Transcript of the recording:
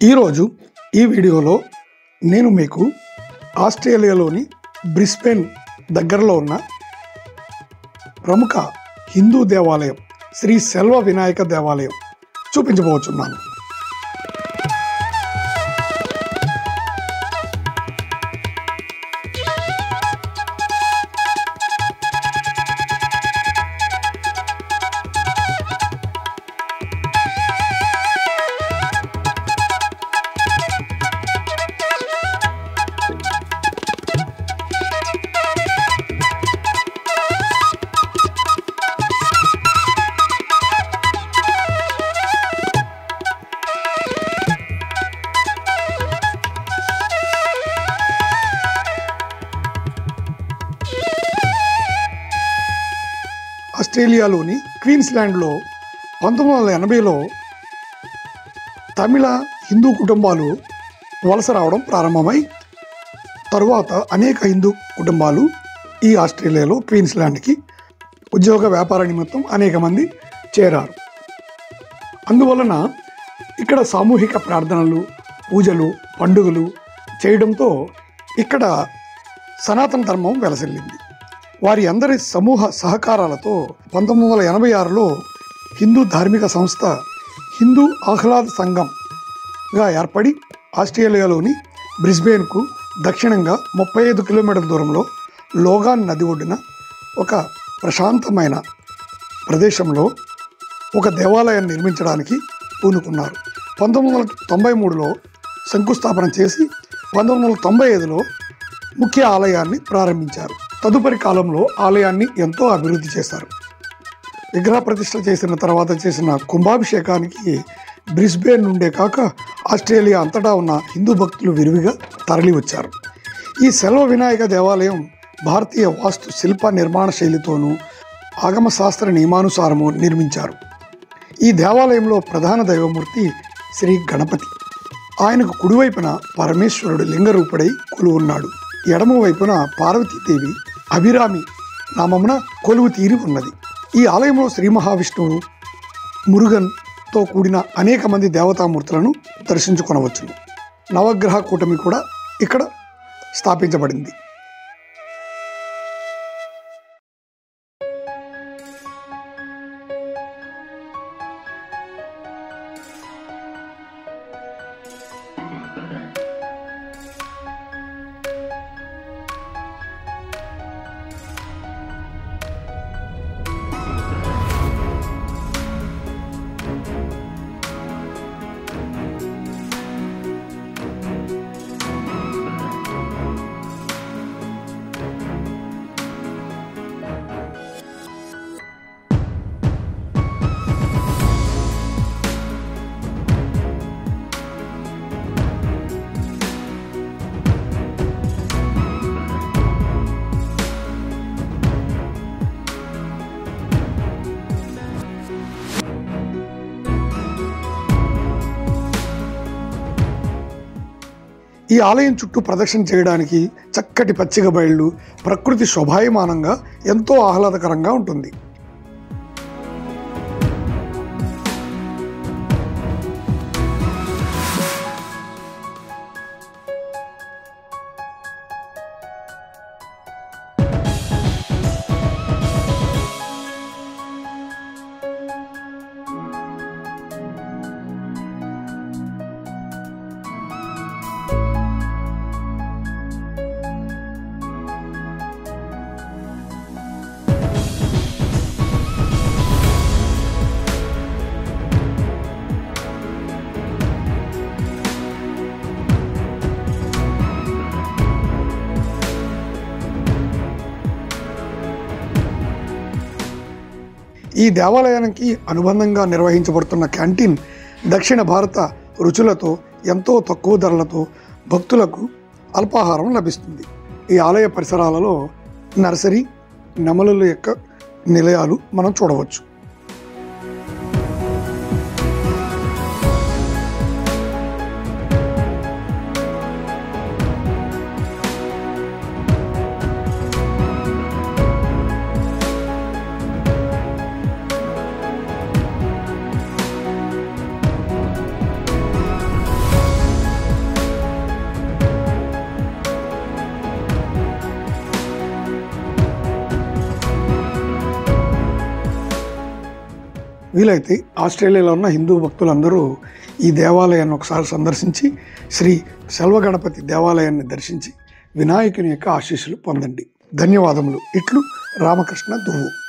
ఈరోజు ఈ వీడియోలో నేను మీకు ఆస్ట్రేలియాలోని బ్రిస్బేన్ దగ్గరలో ఉన్న ప్రముఖ హిందూ దేవాలయం శ్రీ సెల్వ వినాయక దేవాలయం చూపించబోతున్నాను. ఆస్ట్రేలియాలోని క్వీన్స్లాండ్లో 1980లో తమిళ హిందూ కుటుంబాలు వలస రావడం ప్రారంభమై తరువాత అనేక హిందూ కుటుంబాలు ఈ ఆస్ట్రేలియాలో క్వీన్స్లాండ్కి ఉద్యోగ వ్యాపార నిమిత్తం అనేక మంది చేరారు. అందువలన ఇక్కడ సామూహిక ప్రార్థనలు, పూజలు, పండుగలు చేయడంతో ఇక్కడ సనాతన ధర్మం వెలసిల్లింది. వారి అందరి సమూహ సహకారాలతో 1986లో హిందూ ధార్మిక సంస్థ హిందూ ఆహ్లాద సంఘంగా ఏర్పడి ఆస్ట్రేలియాలోని బ్రిస్బేన్కు దక్షిణంగా 35 కిలోమీటర్ల దూరంలో లోగాన్ నది ఒడ్డున ఒక ప్రశాంతమైన ప్రదేశంలో ఒక దేవాలయాన్ని నిర్మించడానికి పూనుకున్నారు. 1993లో శంకుస్థాపన చేసి 1995లో ముఖ్య ఆలయాన్ని ప్రారంభించారు. తదుపరి కాలంలో ఆలయాన్ని ఎంతో అభివృద్ధి చేశారు. విగ్రహ ప్రతిష్ఠ చేసిన తర్వాత చేసిన కుంభాభిషేకానికి బ్రిస్బేన్ నుండే కాక ఆస్ట్రేలియా అంతటా ఉన్న హిందూ భక్తులు విరివిగా తరలి వచ్చారు. ఈ సెల్వ వినాయక దేవాలయం భారతీయ వాస్తు శిల్ప నిర్మాణ శైలితోనూ ఆగమ శాస్త్ర నియమానుసారము నిర్మించారు. ఈ దేవాలయంలో ప్రధాన దైవమూర్తి శ్రీ గణపతి. ఆయనకు కుడివైపున పరమేశ్వరుడు లింగరూపుడై కొలువున్నాడు. ఎడమ వైపున పార్వతీదేవి అభిరామి నామమున కొలువు తీరి ఉన్నది. ఈ ఆలయంలో శ్రీ మహావిష్ణువు, మురుగన్తో కూడిన అనేక మంది దేవతామూర్తులను దర్శించుకొనవచ్చును. నవగ్రహ కూటమి కూడా ఇక్కడ స్థాపించబడింది. ఈ ఆలయం చుట్టూ ప్రదక్షిణ చేయడానికి చక్కటి పచ్చిక బయళ్ళు, ప్రకృతి శోభాయమానంగా ఎంతో ఆహ్లాదకరంగా ఉంటుంది. ఈ దేవాలయానికి అనుబంధంగా నిర్వహించబడుతున్న క్యాంటీన్ దక్షిణ భారత రుచులతో ఎంతో తక్కువ ధరలతో భక్తులకు అల్పాహారం లభిస్తుంది. ఈ ఆలయ పరిసరాలలో నర్సరీ, నెమలుల యొక్క నిలయాలు మనం చూడవచ్చు. వీలైతే ఆస్ట్రేలియాలో ఉన్న హిందూ భక్తులందరూ ఈ దేవాలయాన్ని ఒకసారి సందర్శించి శ్రీ సెల్వగణపతి దేవాలయాన్ని దర్శించి వినాయకుని యొక్క ఆశీస్సులు పొందండి. ధన్యవాదములు. ఇట్లు రామకృష్ణ దువ్వు.